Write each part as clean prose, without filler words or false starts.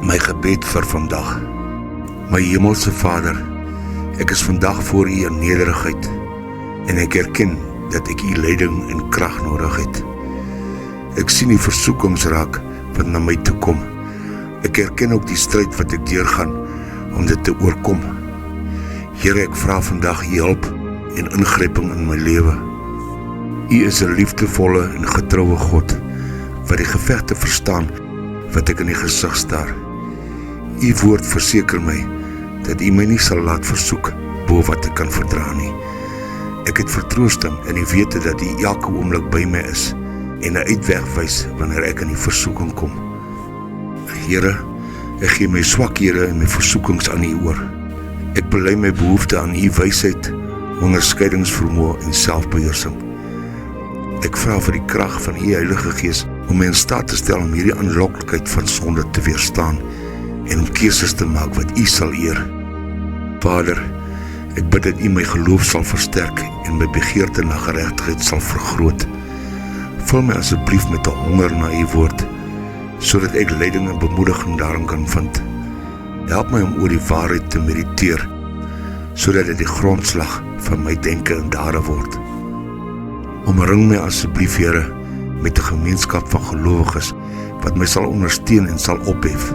My gebed vir vandag. My hemelse Vader, ek is vandag voor U in nederigheid en ek erken dat ek U leiding en krag nodig het. Ek sien die versoekings raak wat na my toe kom. Ek erken ook die stryd wat ek deurgaan om dit te oorkom. Here, ek vra vandag U hulp en ingryping in my lewe. U is 'n liefdevolle en getroue God wat die gevegte verstaan wat ek in die gesig staar. U woord verseker my dat U my nie sal laat versoek bo wat ek kan verdra nie. Ek het vertroosting in die wete dat U elke oomblik by my is en 'n uitweg wys wanneer ek in die versoeking kom. Here, ek gee my swakhede en my versoekings aan U oor. Ek bely my behoefte aan U wysheid, onderskeidingsvermoë en selfbeheersing. Ek vra vir die krag van U Heilige Gees om my in staat te stel om hierdie aanloklikheid van sonde te weerstaan en om keuses te maak wat U sal eer. Vader, ek bid dat U my geloof sal versterk en my begeerte na geregtigheid sal vergroot. Vul my asseblief met 'n honger na U woord, sodat ek leiding en bemoediging daarin kan vind. Help my om oor die waarheid te mediteer, sodat dit die grondslag van my denke en dade word. Omring my asseblief, Here, met 'n gemeenskap van gelowiges wat my sal ondersteun en sal ophef.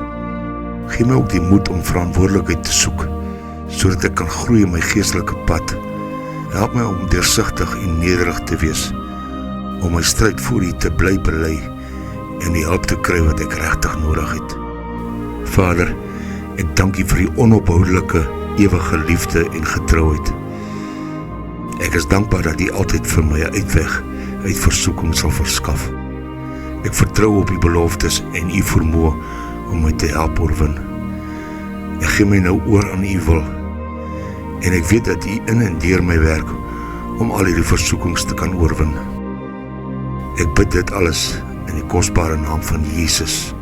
Gee my ook die moed om verantwoordelikheid te soek, sodat ek kan groei in my geestelike pad. Help my om deursigtig en nederig te wees, om my stryd voor U te bly bely en die hulp te kry wat ek regtig nodig het. Vader, ek dank U vir die onophoudelike, ewige liefde en getrouheid. Ek is dankbaar dat U altyd vir my 'n uitweg uit versoeking sal verskaf. Ek vertrou op U beloftes en U vermoë om my te help oorwin. Ek gee my nou oor aan U wil en ek weet dat U in en deur my werk om al hierdie versoekings te kan oorwin. Ek bid dit alles in die kosbare naam van Jesus.